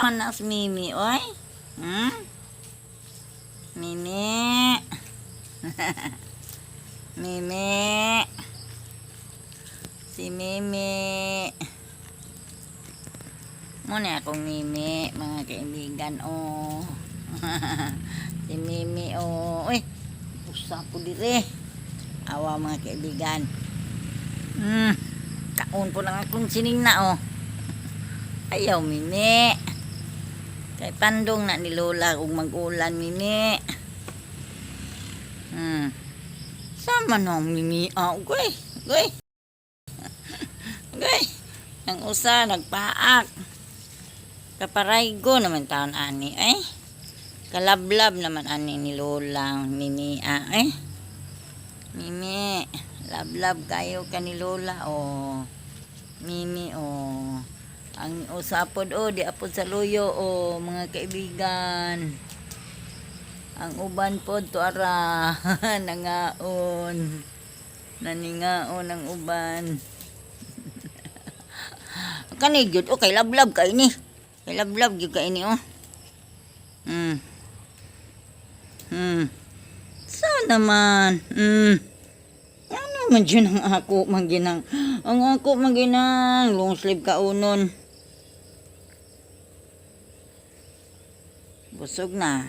Anak si Mimi, oy. Mimi. Mimi. Si Mimi. Muna akong Mimi, mga kaibigan, oh. Si Mimi, oh. Uy, usa po dire. Awa, mga kaibigan. Kaon po lang akong sining na, oh. Ayaw, Mimi. Kay pandong na ni Lola kung mag-ulan, Mimi. Sama na ang Mimi. Goy. Goy. Goy. Ang usa, nagpaak. Kaparaygo naman taon ani. Kalablab naman ani ni Lola. Mimi, Mimi. Lablab kayo ka ni Lola, oh. Mimi, oh. Ang usapod, oh, di apod sa luyo, oh, mga kaibigan. Ang uban pod to ara nangaon. Naningaon ang uban. Kani gyud, oh, kay lablab kay ni. Kay lablab gyud kay ni, oh. Saan naman? Yan naman dyan ang ako maginang. Ang ako maginang. Long sleeve kaunon. Busog na.